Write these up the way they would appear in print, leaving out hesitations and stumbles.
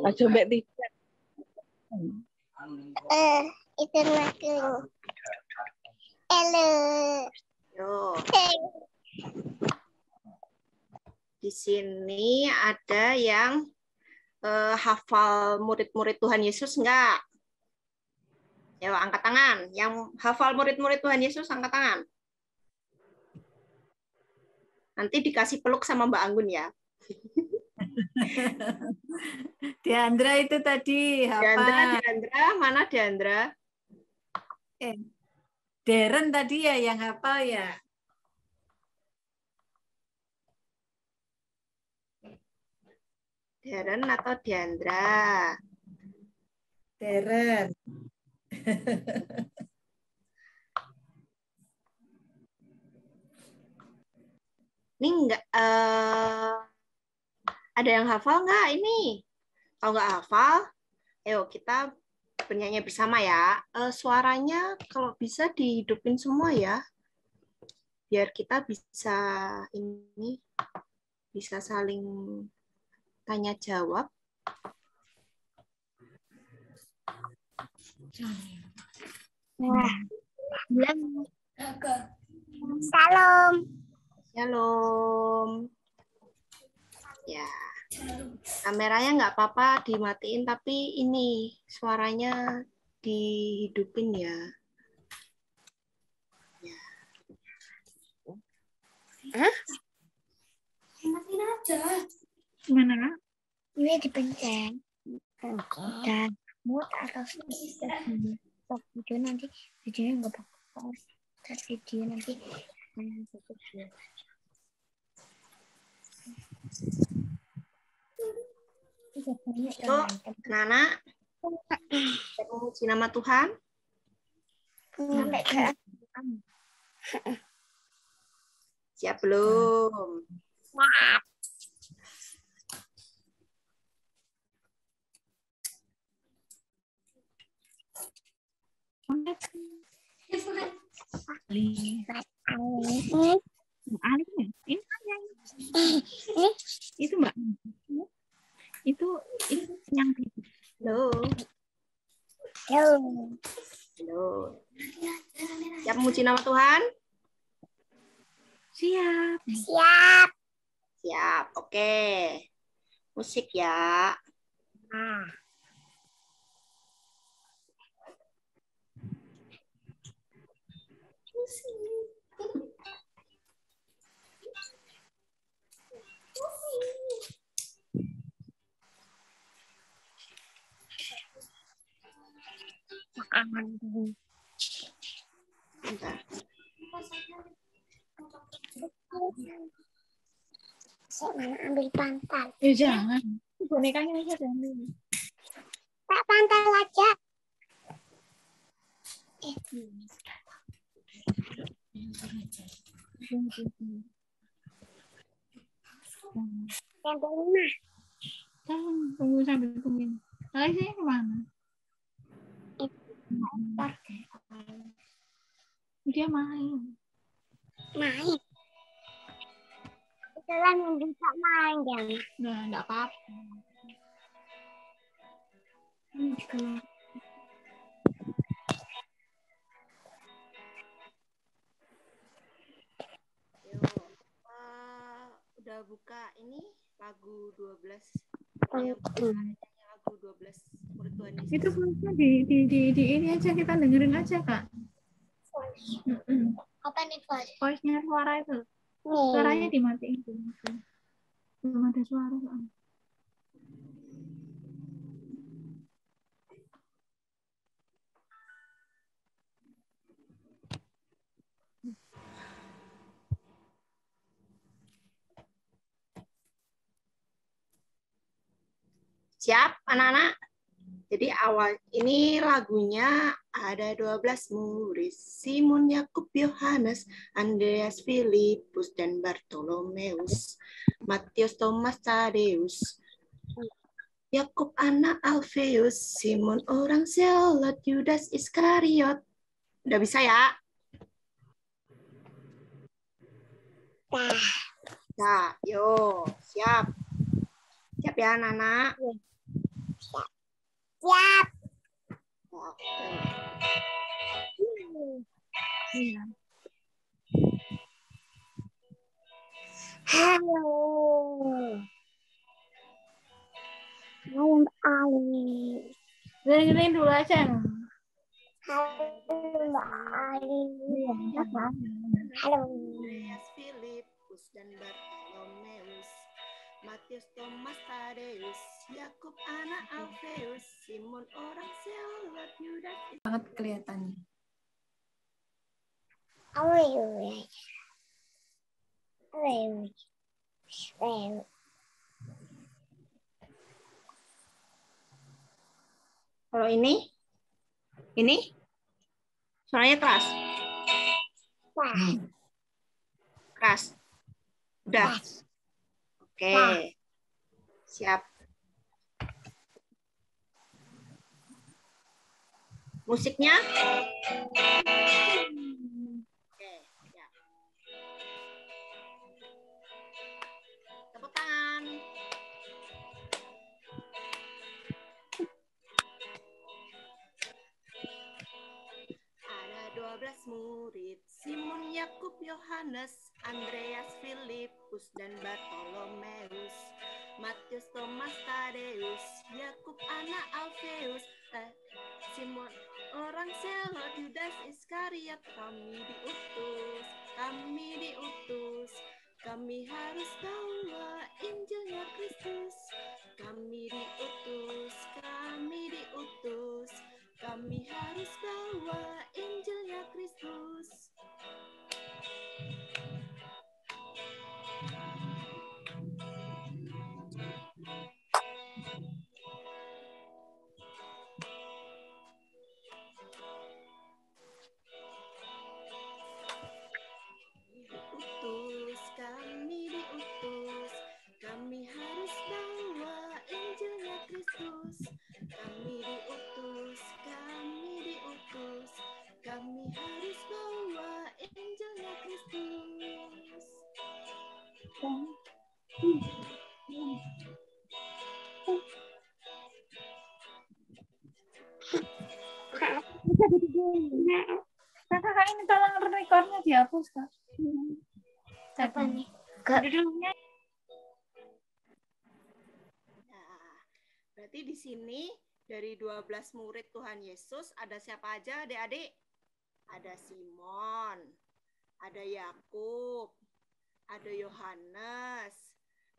Aja mbak tidak. Itu aku. Halo. Yo. Di sini ada yang hafal murid-murid Tuhan Yesus enggak? Ya, angkat tangan. Yang hafal murid-murid Tuhan Yesus, angkat tangan. Nanti dikasih peluk sama Mbak Anggun ya. Diandra itu tadi hafal. Diandra, mana Diandra? Deren tadi ya yang hafal ya. Deren atau Diandra? Deren. Ini enggak ada yang hafal nggak ini? Kalau nggak hafal, ayo kita bernyanyi bersama ya. Suaranya kalau bisa dihidupin semua ya, biar kita bisa ini bisa saling tanya jawab. Salam. Shalom. Ya, kameranya nggak apa-apa dimatiin, tapi ini suaranya dihidupin ya. Hah? Matiin aja. Gimana? Ini dipencet. Dan mood atau stop video nanti videonya nggak bakal start video nanti Yuk, anak-anak, kita memuji nama Tuhan. Siap belum? Itu Mbak. Itu yang Halo. Halo. Halo. Siap memuji nama Tuhan? siap. Siap. Siap, oke. Musik ya. Bentar. Saya mana ambil pantal. Ya jangan. Bonekanya aja jangan. Tak pantal aja. Yang kelima. Tunggu sambil tungguin. Lagi kemana? Dia main. Main. Kalian yang bisa main jangan. Nah, enggak apa-apa. Udah buka ini lagu 12. Yang lagu 12 murid Tuhan Yesus. Itu voice-nya di ini aja, kita dengerin aja, Kak. Apa nih voice? Voice-nya suara itu. Suaranya dimatiin. Belum ada suara, Kak. Siap, anak-anak? Jadi awal ini lagunya ada 12 murid. Simon, Yakub, Yohanes, Andreas, Filipus, dan Bartolomeus. Matius, Thomas, Tadeus. Yakub anak Alfeus, Simon orang Zelot, Yudas Iskariot. Udah bisa ya? Nah, yo, siap. Siap ya anak-anak? Siap. Oke. Iya. Halo. Halo Mbak Ali. Dengerin dulu aja. Halo Mbak Ali. Halo. Andreas, Filipus, dan Bartolomeus, Matius, Thomas, Tadeus, Yakub anak Alfeus, Simon orang Selot, Yudas. Banget kelihatannya. How are you? How are you? Kalau ini suaranya keras. Keras. Udah. Oke. Siap. Musiknya? Oke, siap. Tepuk tangan. Ada 12 murid, Simon, Yakub, Yohanes, Andreas, Filipus, dan Bartolomeus, Matius, Thomas, Tadeus, Yakub anak Alfeus, Simon orang Selot, Yudas Iskariot. Kami harus bawa Injilnya Kristus. Kami diutus. Kami harus bawa Injilnya Kristus. Kami diutus. Kami harus bawa Injilnya Kristus. Kami diutus. Kami harus bawa Injilnya Kristus. Kakak ini tolong recordnya dihapus, Kak. Apa nih? Judulnya. Nah, berarti di sini dari 12 murid Tuhan Yesus ada siapa aja, adik-adik? Ada Simon, ada Yakub, ada Yohanes,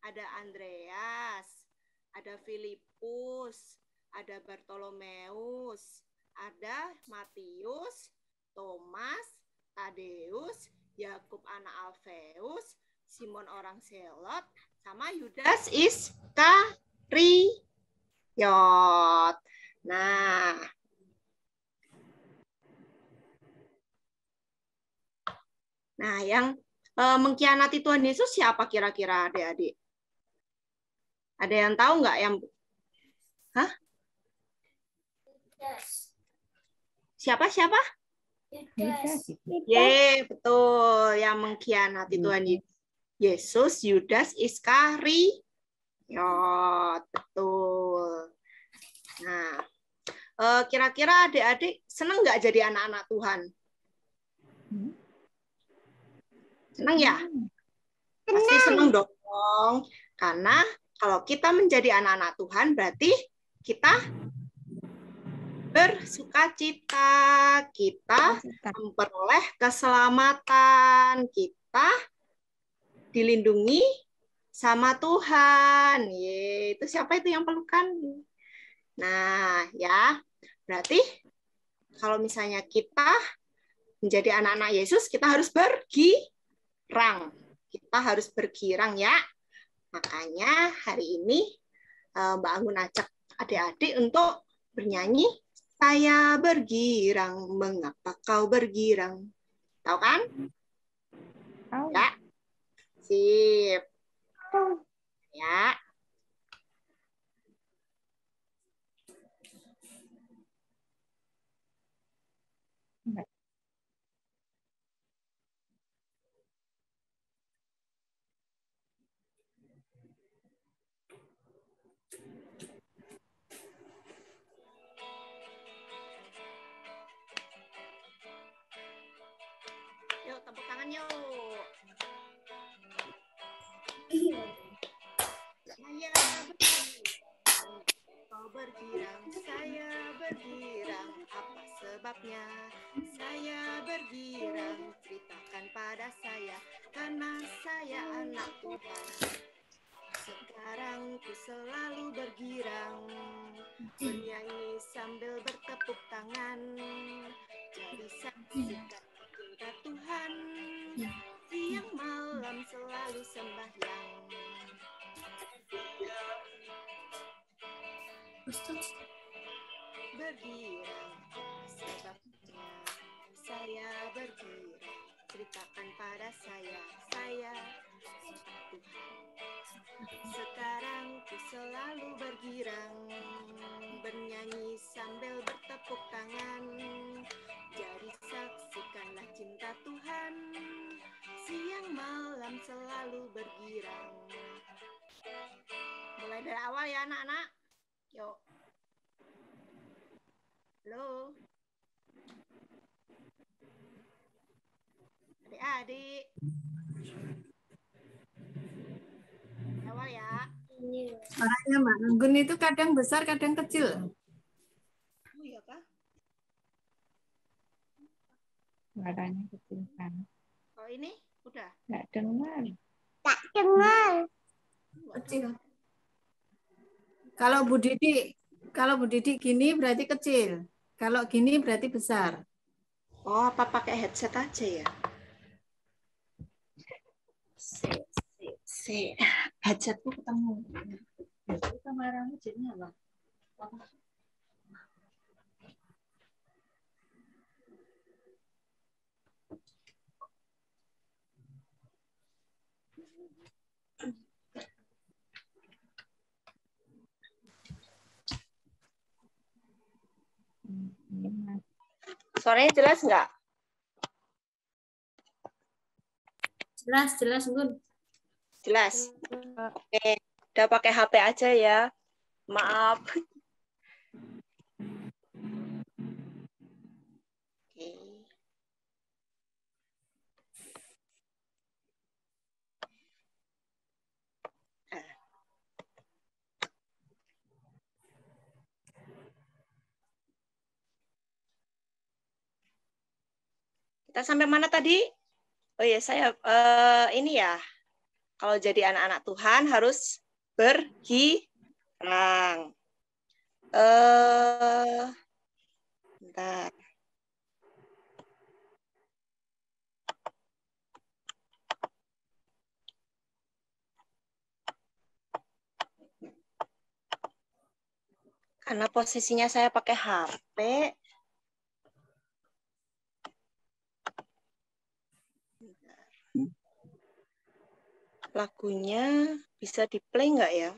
ada Andreas, ada Filipus, ada Bartolomeus, ada Matius, Thomas, Tadeus, Yakub anak Alfeus, Simon orang Selot, sama Yudas Iskariot. Nah, yang mengkhianati Tuhan Yesus siapa kira-kira, adik-adik? Ada yang tahu nggak yang? Hah? Siapa? Betul. Yang mengkhianati Tuhan Yesus, Yudas Iskariot. Betul. Nah, kira-kira adik-adik senang nggak jadi anak-anak Tuhan? Senang ya? Pasti senang dong. Karena kalau kita menjadi anak-anak Tuhan, berarti kita bersukacita, kita memperoleh keselamatan, kita dilindungi sama Tuhan. Itu siapa itu yang pelukan? Nah, ya. Berarti kalau misalnya kita menjadi anak-anak Yesus, kita harus bergirang. Kita harus bergirang ya. Makanya hari ini Mbak Anggun ajak adik-adik untuk bernyanyi, saya bergirang, mengapa kau bergirang? Tahu kan? Tahu. Ya. Sip. Ya. tangan yuk. Saya bergirang, kau bergirang, saya bergirang. Apa sebabnya? Saya bergirang, ceritakan pada saya, karena saya anak Tuhan. Sekarang ku selalu bergirang, bernyanyi sambil bertepuk tangan. Jadi saksikan cinta Tuhan, siang malam selalu sembahyang. Bergirang, sebabnya saya bergirang, ceritakan pada saya Tuhan. Sekarang ku selalu bergirang, bernyanyi sambil bertepuk tangan. Jadi saksikanlah cinta Tuhan, siang malam selalu bergirang. Mulai dari awal ya anak-anak. Yuk. Halo. Adik-adik. Awal ya. Suaranya Mbak Anggun itu kadang besar, kadang kecil. Oh iya kah? Suaranya kecil kan. Oh ini udah. Nggak dengar. Tak dengar. Kecil. Kalau Bu Didi gini berarti kecil. Kalau gini berarti besar. Oh, apa pakai headset aja ya? Headsetku ketemu. Kameramu jadinya apa? Suaranya jelas nggak? Jelas, Bun. Jelas. Oke, udah pakai HP aja ya. Maaf. Oke. Kita sampai mana tadi? Oh ya, saya ini ya. Kalau jadi anak-anak Tuhan harus bergirang. Bentar. Karena posisinya saya pakai HP. Lagunya bisa di-play nggak ya?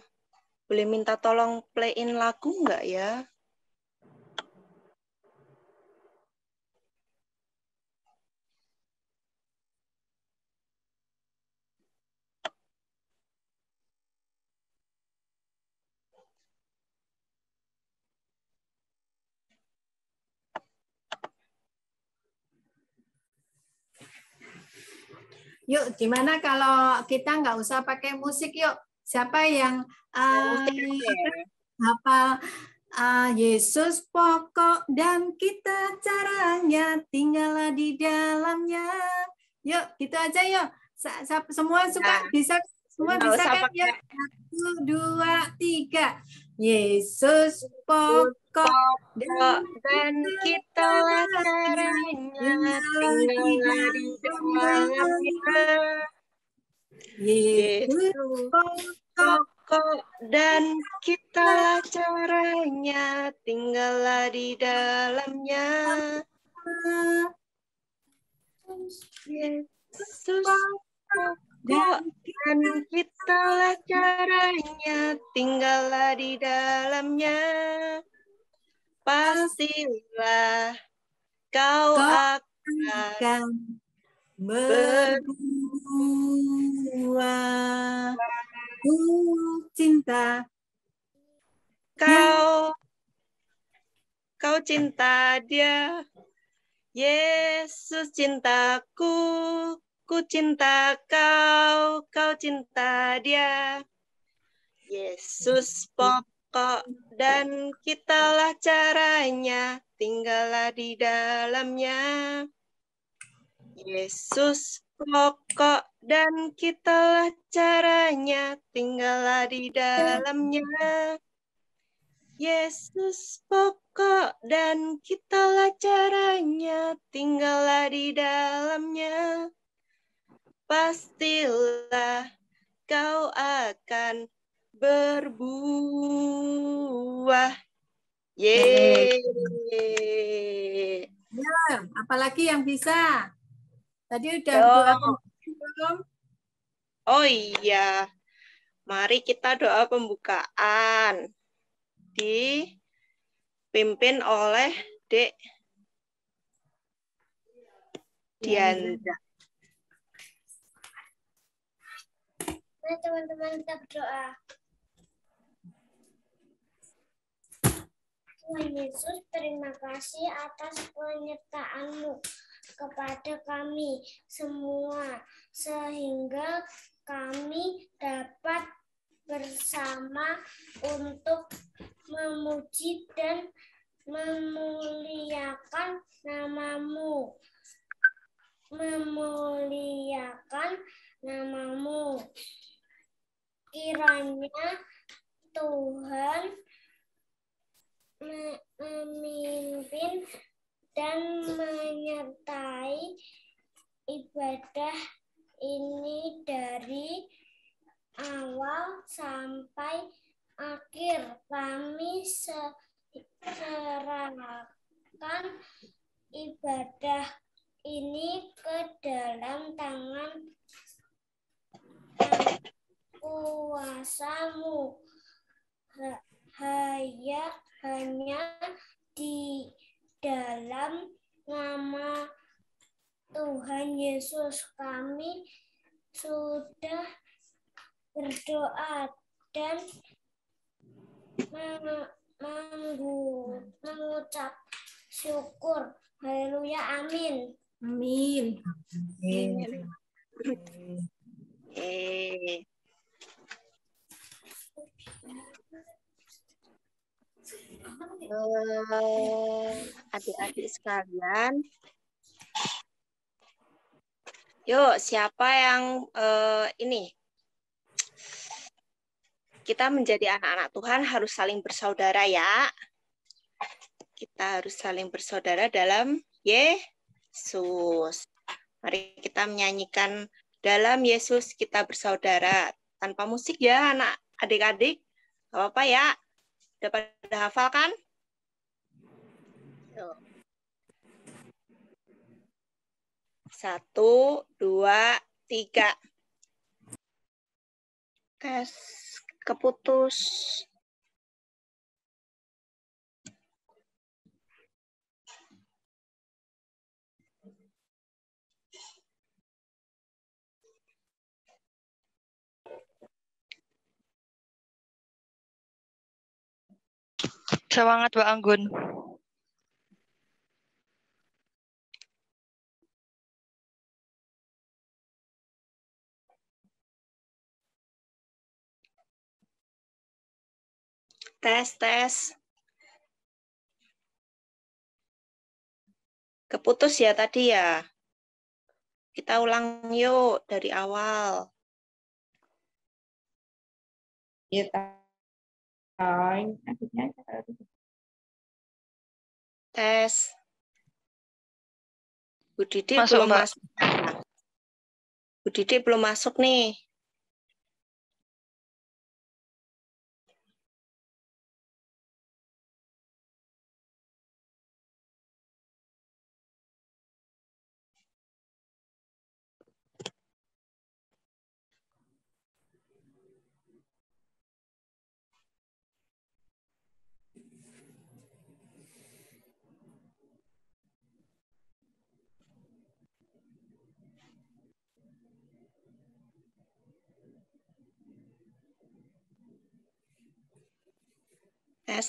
Boleh minta tolong playin lagu nggak ya? Yuk, gimana kalau kita nggak usah pakai musik yuk? Siapa yang hafal Yesus pokok dan kita caranya tinggallah di dalamnya. Yuk, gitu aja yuk. Semua suka bisa semua bisa kan? Yuk. 1, 2, 3. Yesus pokok dan kita caranya tinggallah di dalamnya. Yesus pokok dan kita caranya tinggallah di dalamnya. Yesus pokok dan kita caranya tinggallah di dalamnya. Pastilah kau akan berbuah. Ku cinta. Kau cinta dia. Yesus cintaku. ku cinta kau, kau cinta dia. Yesus pokok dan kitalah caranya, tinggallah di dalamnya. Yesus pokok dan kitalah caranya, tinggallah di dalamnya. Yesus pokok dan kitalah caranya, tinggallah di dalamnya. Pastilah kau akan berbuah. Yeay. Ya, apalagi yang bisa? Tadi udah Yo. doa pembukaan belum? Oh iya, mari kita doa pembukaan. Dipimpin oleh Dek Diandra. Nah, teman-teman kita berdoa. Tuhan Yesus, terima kasih atas penyertaan-Mu kepada kami semua, sehingga kami dapat bersama untuk memuji dan memuliakan nama-Mu. Memuliakan nama-Mu. Kiranya Tuhan memimpin dan menyertai ibadah ini dari awal sampai akhir. Kami serahkan ibadah ini ke dalam tangan kuasa-Mu. Hanya di dalam nama Tuhan Yesus kami sudah berdoa dan mengucap syukur. Haleluya, amin. Amin. Adik-adik sekalian, yuk siapa yang ini? Kita menjadi anak-anak Tuhan harus saling bersaudara ya. Kita harus saling bersaudara dalam Yesus. Mari kita menyanyikan dalam Yesus kita bersaudara. Tanpa musik ya anak adik-adik. Gak apa-apa ya. Udah pada hafal kan? Yuk. 1, 2, 3. Tes keputus. Semangat Mbak Anggun. Tes. Keputus ya tadi ya. Kita ulang yuk dari awal. Ya, Tes. Bu Didi Masuk, belum Mbak. masuk. Bu Didi belum masuk nih.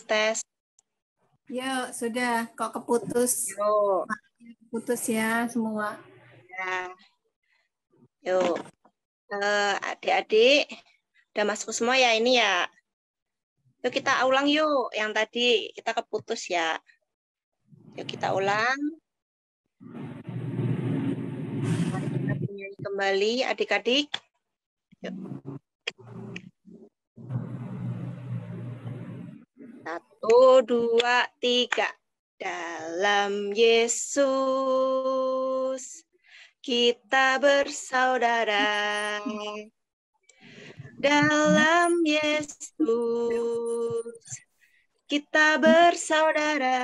Tes. Yuk, sudah. Kok keputus? Yuk. Putus ya semua. Ya. Yuk, adik-adik, udah masuk semua ya ini ya. Yuk kita ulang yuk, yang tadi kita keputus ya. Yuk kita ulang. Mari kita bernyanyi kembali adik-adik. Yuk. 1, 2, 3. Dalam Yesus kita bersaudara. Dalam Yesus kita bersaudara.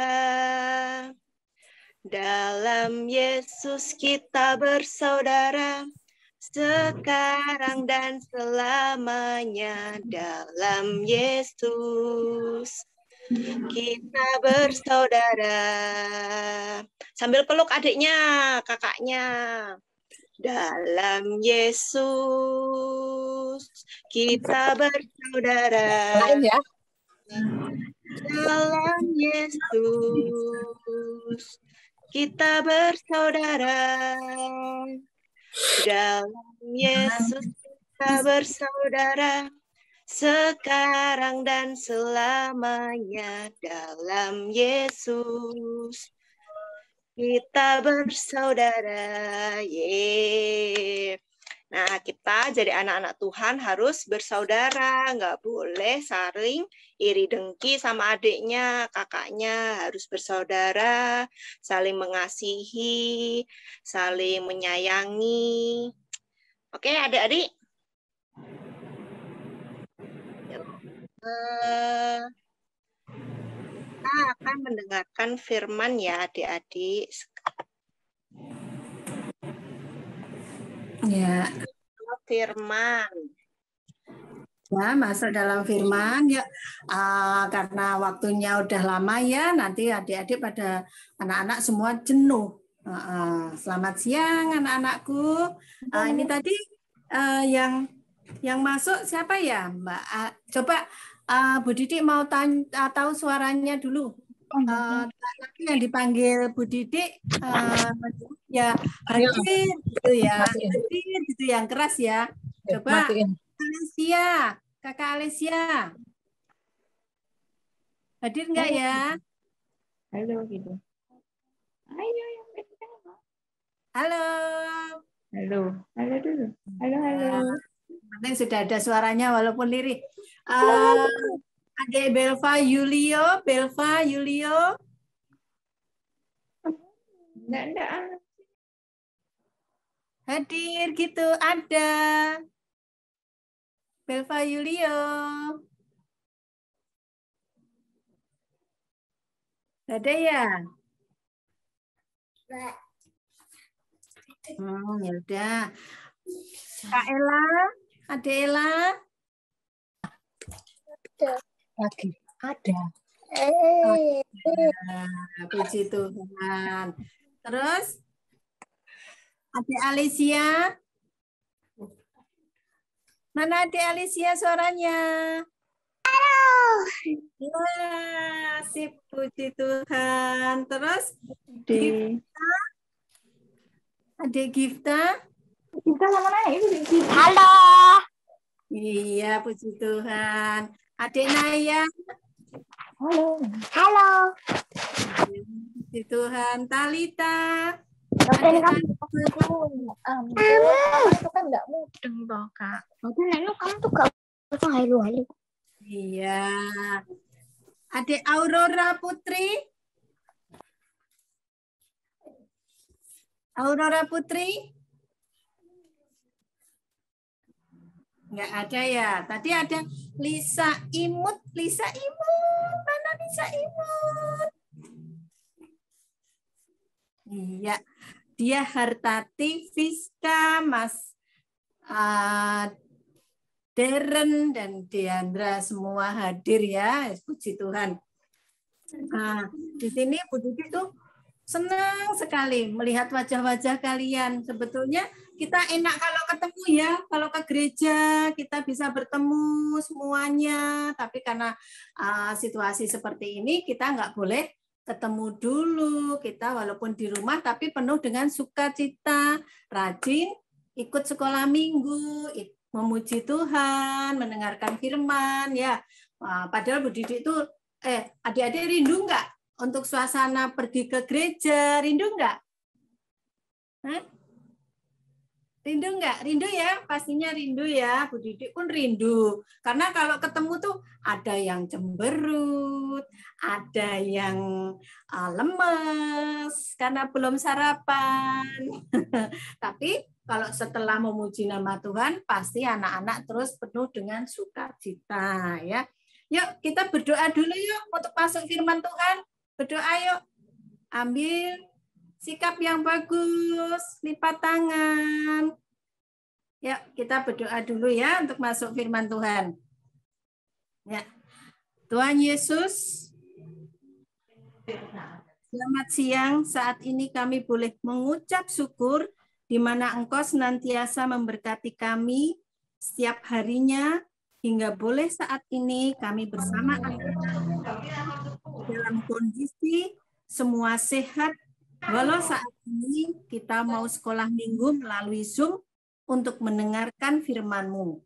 Dalam Yesus kita bersaudara. Sekarang dan selamanya. Dalam Yesus kita bersaudara. Sambil peluk adiknya, kakaknya. Dalam Yesus kita bersaudara. Dalam Yesus kita bersaudara. Dalam Yesus kita bersaudara. Sekarang dan selamanya. Dalam Yesus kita bersaudara. Yeay. Nah, kita jadi anak-anak Tuhan harus bersaudara. Nggak boleh saling iri dengki sama adiknya, kakaknya. Harus bersaudara, saling mengasihi, saling menyayangi. Oke, adik-adik? Kita akan mendengarkan firman ya adik-adik. Ya. Firman. Ya, masuk dalam firman ya. Karena waktunya udah lama ya, nanti adik-adik pada anak-anak semua jenuh. Selamat siang anak-anakku. Ini tadi yang masuk siapa ya, Mbak? Coba Bu Didik mau tahu suaranya dulu. Lagi yang dipanggil Bu Didik ya hadir gitu ya, hadir gitu yang keras ya. Coba Alicia, Kakak Alicia, hadir nggak ya? Halo gitu. Ayo yang pertama. Halo. Halo, halo dulu. Halo, halo. Penting sudah ada suaranya walaupun lirih. Adik Belva Yulio. Enggak. Hadir gitu, ada. Belva Yulio. Ada ya? Ya udah. Kak Ella, Adik Ella. Lagi ada. Puji Tuhan. Terus Adik Alicia. Mana Adik Alicia suaranya? Halo. Ya, sip, puji Tuhan. Terus Adik Gifta. Kita mana itu? Halo. Iya, puji Tuhan. Adik Naya. Halo. Halo. Puji Tuhan. Talita. Dokter kamu itu kan nggak mudeng toh Kak. Oke, kamu tuh gak usah halo. Iya. Adik Aurora Putri. Aurora Putri. Nggak ada ya. Tadi ada Lisa Imut. Mana Lisa Imut? Iya. Dia Hartati, Fiska, Mas Deren, dan Diandra semua hadir ya. Puji Tuhan. Nah, di sini Bu Didi tuh senang sekali melihat wajah-wajah kalian. Sebetulnya kita enak kalau ketemu ya, kalau ke gereja kita bisa bertemu semuanya. Tapi karena situasi seperti ini kita nggak boleh ketemu dulu. Kita walaupun di rumah tapi penuh dengan sukacita, rajin ikut sekolah minggu, memuji Tuhan, mendengarkan firman ya. Padahal Bu Didi itu adik-adik rindu nggak untuk suasana pergi ke gereja? Rindu nggak? Hah? Rindu nggak? Rindu ya, pastinya rindu ya. Bu Didi pun rindu. Karena kalau ketemu tuh ada yang cemberut, ada yang lemes karena belum sarapan. Tapi kalau setelah memuji nama Tuhan, pasti anak-anak terus penuh dengan sukacita ya. Yuk kita berdoa dulu yuk untuk masuk firman Tuhan. Berdoa yuk. Ambil sikap yang bagus, lipat tangan. Ya, kita berdoa dulu ya untuk masuk firman Tuhan. Ya. Tuhan Yesus, selamat siang. Saat ini kami boleh mengucap syukur di mana Engkau senantiasa memberkati kami setiap harinya, hingga boleh saat ini kami bersama dalam kondisi semua sehat, walau saat ini kita mau sekolah minggu melalui Zoom untuk mendengarkan firman-Mu.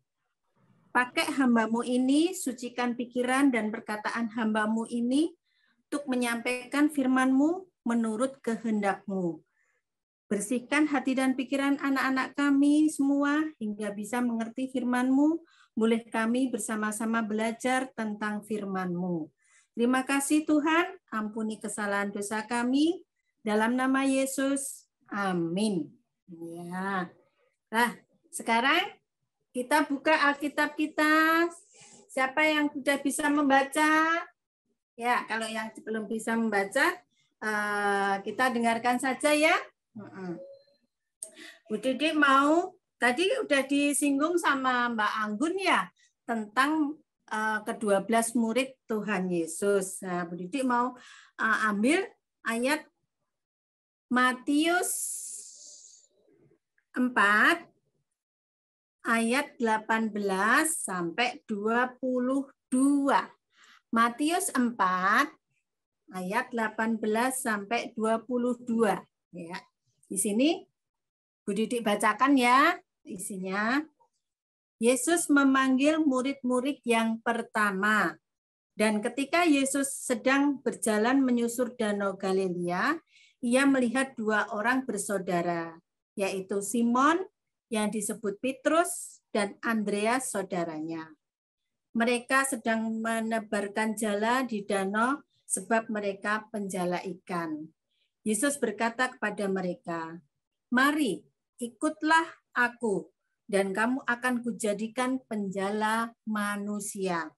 Pakai hamba-Mu ini, sucikan pikiran dan perkataan hamba-Mu ini untuk menyampaikan firman-Mu menurut kehendak-Mu. Bersihkan hati dan pikiran anak-anak kami semua hingga bisa mengerti firman-Mu. Boleh kami bersama-sama belajar tentang firman-Mu. Terima kasih Tuhan, ampuni kesalahan dosa kami. Dalam nama Yesus, amin. Ya. Nah, sekarang kita buka Alkitab kita. Siapa yang sudah bisa membaca? Ya, kalau yang belum bisa membaca, kita dengarkan saja ya. Bu Didi mau, tadi udah disinggung sama Mbak Anggun ya, tentang ke-12 murid Tuhan Yesus. Nah, Bu Didi mau ambil ayat Matius 4 ayat 18 sampai 22. Matius 4 ayat 18 sampai 22 ya. Di sini Bu Didi bacakan ya isinya. Yesus memanggil murid-murid yang pertama. Dan ketika Yesus sedang berjalan menyusur Danau Galilea, ia melihat dua orang bersaudara, yaitu Simon yang disebut Petrus dan Andreas saudaranya. Mereka sedang menebarkan jala di danau sebab mereka penjala ikan. Yesus berkata kepada mereka, "Mari, ikutlah aku, dan kamu akan kujadikan penjala manusia."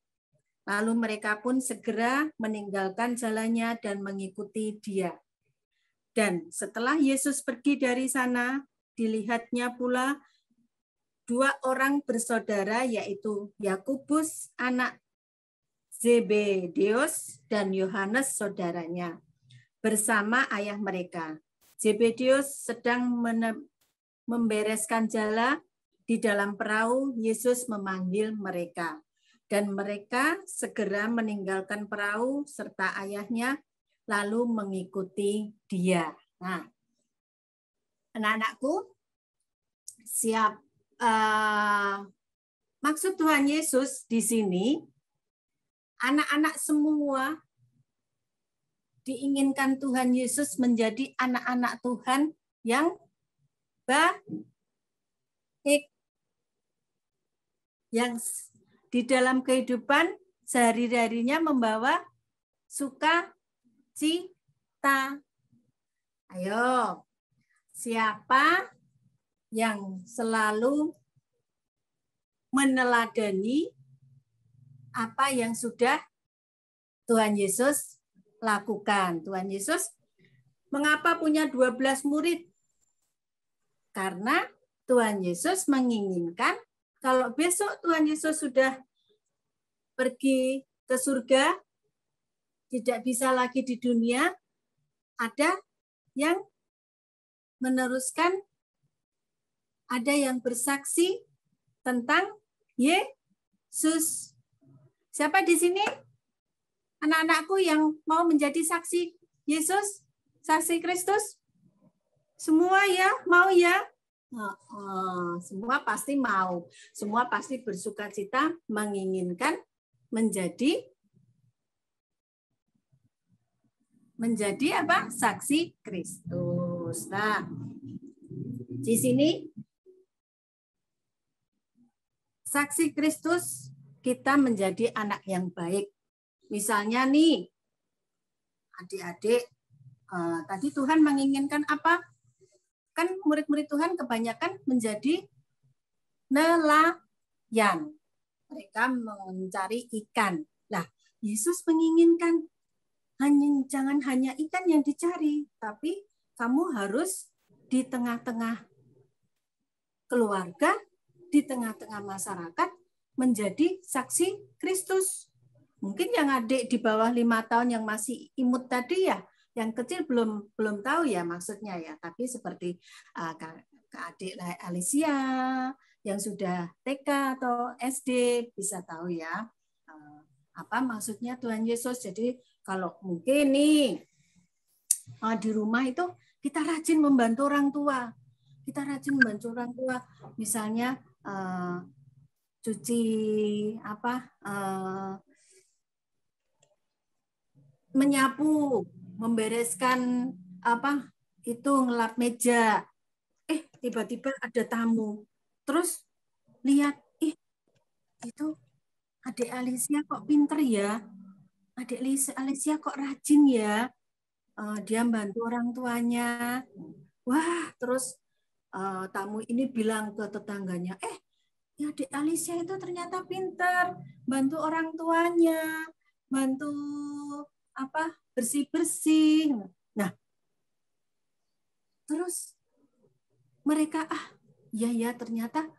Lalu mereka pun segera meninggalkan jalannya dan mengikuti Dia. Dan setelah Yesus pergi dari sana, dilihatnya pula dua orang bersaudara, yaitu Yakobus anak Zebedeus dan Yohanes saudaranya, bersama ayah mereka. Zebedeus sedang membereskan jala di dalam perahu. Yesus memanggil mereka, dan mereka segera meninggalkan perahu serta ayahnya, lalu mengikuti Dia. Nah, anak-anakku, maksud Tuhan Yesus di sini, anak-anak semua diinginkan Tuhan Yesus menjadi anak-anak Tuhan yang baik, yang di dalam kehidupan sehari-harinya membawa sukacita. Ayo, siapa yang selalu meneladani apa yang sudah Tuhan Yesus lakukan? Tuhan Yesus mengapa punya 12 murid? Karena Tuhan Yesus menginginkan kalau besok Tuhan Yesus sudah pergi ke surga, tidak bisa lagi di dunia, ada yang meneruskan, ada yang bersaksi tentang Yesus. Siapa di sini anak-anakku yang mau menjadi saksi Yesus, saksi Kristus? Semua ya, mau ya? Semua pasti mau, semua pasti bersukacita menginginkan menjadi apa? Saksi Kristus. Nah, di sini saksi Kristus kita menjadi anak yang baik. Misalnya nih, adik-adik, tadi Tuhan menginginkan apa? Kan murid-murid Tuhan kebanyakan menjadi nelayan. Mereka mencari ikan. Nah, Yesus menginginkan jangan hanya ikan yang dicari, tapi kamu harus di tengah-tengah keluarga, di tengah-tengah masyarakat menjadi saksi Kristus. Mungkin yang adik di bawah 5 tahun yang masih imut tadi ya, yang kecil belum tahu ya maksudnya ya, tapi seperti adik Alicia yang sudah TK atau SD bisa tahu ya apa maksudnya Tuhan Yesus. Jadi kalau mungkin nih di rumah itu kita rajin membantu orang tua, misalnya cuci menyapu, membereskan ngelap meja. Tiba-tiba ada tamu. Terus lihat, itu adik Alicia kok pinter ya. Adik Alicia kok rajin ya. Dia bantu orang tuanya. Wah, terus tamu ini bilang ke tetangganya, ya adik Alicia itu ternyata pinter, bantu orang tuanya, bantu bersih-bersih. Nah, terus mereka ya ternyata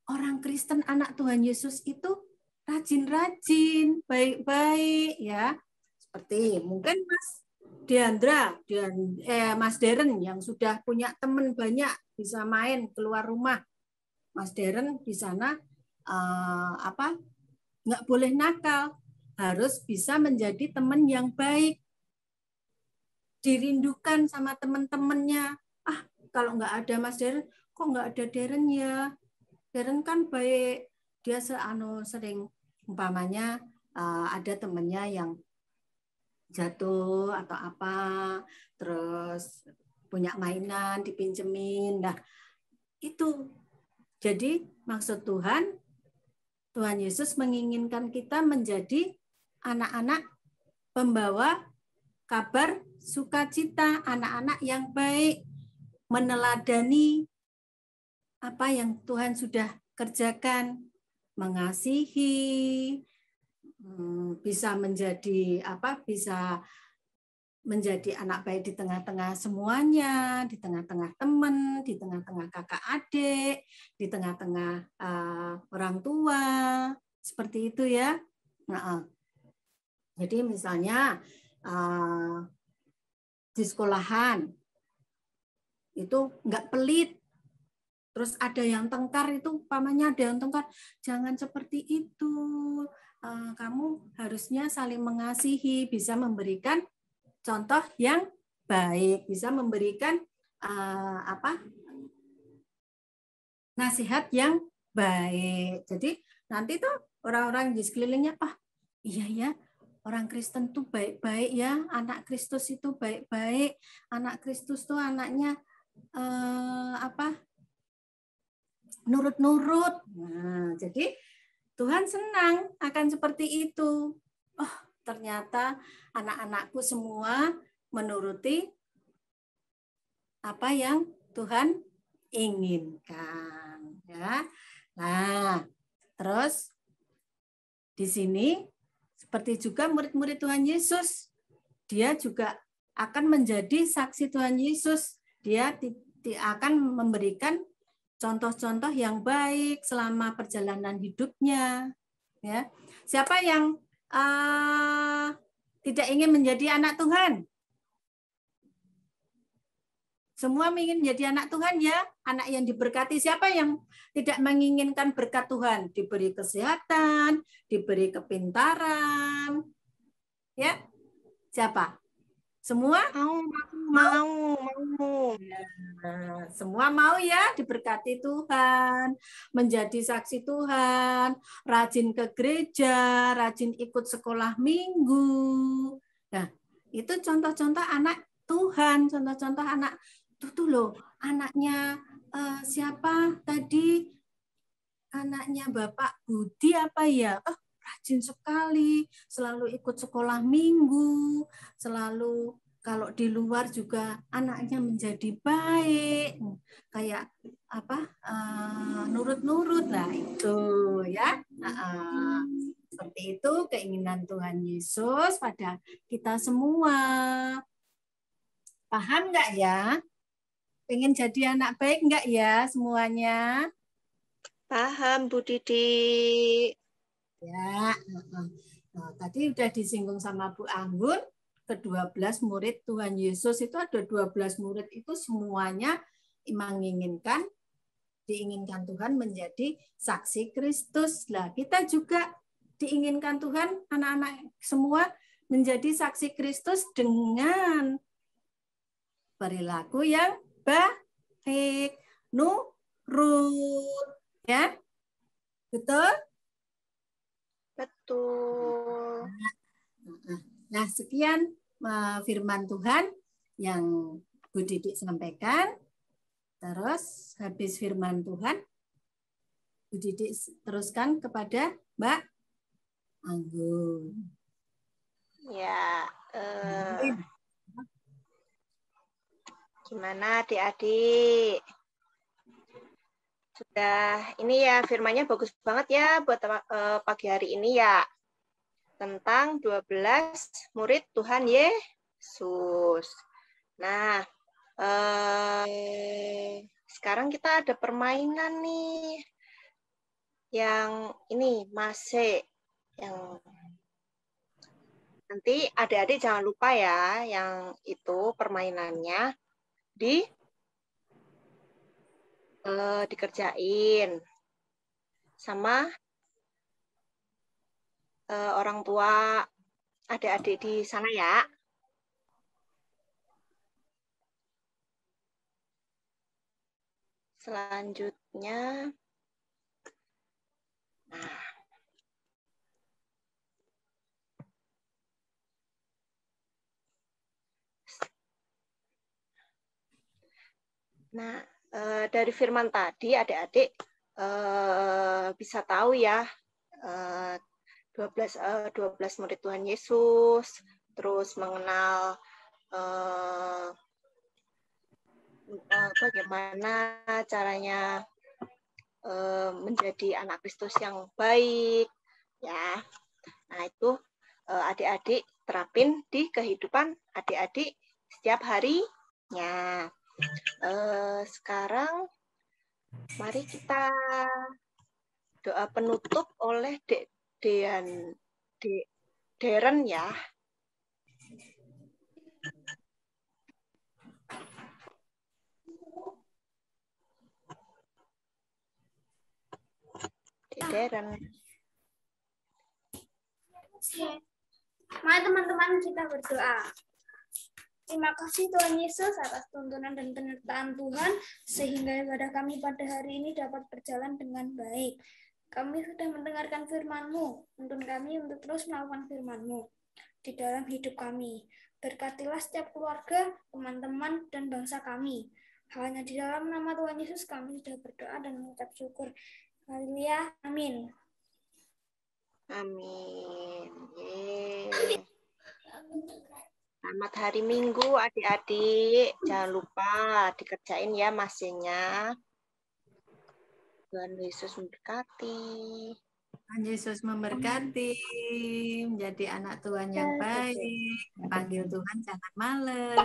orang Kristen anak Tuhan Yesus itu rajin-rajin, baik-baik ya. Seperti mungkin Mas Deren yang sudah punya teman banyak, bisa main keluar rumah. Mas Deren di sana nggak boleh nakal, harus bisa menjadi teman yang baik, dirindukan sama teman-temannya. Kalau nggak ada Mas Deren, kok nggak ada Deren ya? Deren kan baik, dia sering umpamanya ada temannya yang jatuh atau apa, terus punya mainan dipinjemin. Nah, itu. Jadi maksud Tuhan Yesus menginginkan kita menjadi anak-anak pembawa kabar sukacita, anak-anak yang baik, meneladani apa yang Tuhan sudah kerjakan, mengasihi, bisa menjadi anak baik di tengah-tengah semuanya, di tengah-tengah teman, di tengah-tengah kakak adik, di tengah-tengah orang tua, seperti itu ya. Jadi misalnya di sekolahan itu nggak pelit, terus ada yang tengkar, itu umpamanya ada yang tengkar, jangan seperti itu. Kamu harusnya saling mengasihi, bisa memberikan contoh yang baik, bisa memberikan nasihat yang baik. Jadi nanti tuh orang-orang di sekelilingnya, iya ya, orang Kristen tuh baik-baik ya, anak Kristus itu baik-baik, anak Kristus tuh anaknya nurut-nurut. Nah, jadi Tuhan senang akan seperti itu. Ternyata anak-anakku semua menuruti apa yang Tuhan inginkan. Ya. Nah, terus di sini seperti juga murid-murid Tuhan Yesus, dia juga akan menjadi saksi Tuhan Yesus. Dia akan memberikan contoh-contoh yang baik selama perjalanan hidupnya. Ya. Siapa yang tidak ingin menjadi anak Tuhan? Semua ingin menjadi anak Tuhan ya, anak yang diberkati. Siapa yang tidak menginginkan berkat Tuhan? Diberi kesehatan, diberi kepintaran. Ya. Siapa? Semua? Mau. Nah, semua mau ya diberkati Tuhan, menjadi saksi Tuhan, rajin ke gereja, rajin ikut sekolah minggu. Nah, itu contoh-contoh anak Tuhan, contoh-contoh anak tuh loh, anaknya siapa tadi? Anaknya Bapak Budi apa ya? Rajin sekali, selalu ikut sekolah minggu, selalu kalau di luar juga anaknya menjadi baik, kayak apa nurut-nurut lah itu ya. Seperti itu keinginan Tuhan Yesus pada kita semua. Paham nggak ya? Pengen jadi anak baik nggak ya semuanya? Paham, Bu Didi. Ya, nah, tadi udah disinggung sama Bu Anggun, ke-12 murid Tuhan Yesus itu ada 12 murid itu semuanya diinginkan Tuhan menjadi saksi Kristus. Lah, kita juga diinginkan Tuhan anak-anak semua menjadi saksi Kristus dengan perilaku yang baik, nurut, ya. Betul? Betul. Nah, sekian firman Tuhan yang Bu Didik sampaikan. Terus habis firman Tuhan, Bu Didik teruskan kepada Mbak Anggun. Ya, gimana adik-adik? Sudah ini ya firmannya bagus banget ya buat pagi hari ini ya. Tentang 12 murid Tuhan Yesus. Nah, sekarang kita ada permainan nih. Yang ini masih yang nanti adik-adik jangan lupa ya yang itu permainannya dikerjain sama orang tua adik-adik di sana ya. Selanjutnya, dari firman tadi adik-adik bisa tahu ya 12 murid Tuhan Yesus, terus mengenal bagaimana caranya menjadi anak Kristus yang baik ya. Nah, itu adik-adik terapin di kehidupan adik-adik setiap harinya. Sekarang mari kita doa penutup oleh Deren ya. Deren. Mari teman-teman kita berdoa. Terima kasih Tuhan Yesus atas tuntunan dan penyertaan Tuhan sehingga ibadah kami pada hari ini dapat berjalan dengan baik. Kami sudah mendengarkan firman-Mu, tuntun kami untuk terus melakukan firman-Mu di dalam hidup kami. Berkatilah setiap keluarga, teman-teman, dan bangsa kami. Hanya di dalam nama Tuhan Yesus kami sudah berdoa dan mengucap syukur. Haleluya, amin. Amin. Selamat hari Minggu adik-adik. Jangan lupa dikerjain ya masnya. Tuhan Yesus memberkati. Tuhan Yesus memberkati, menjadi anak Tuhan yang baik, panggil Tuhan jangan malas.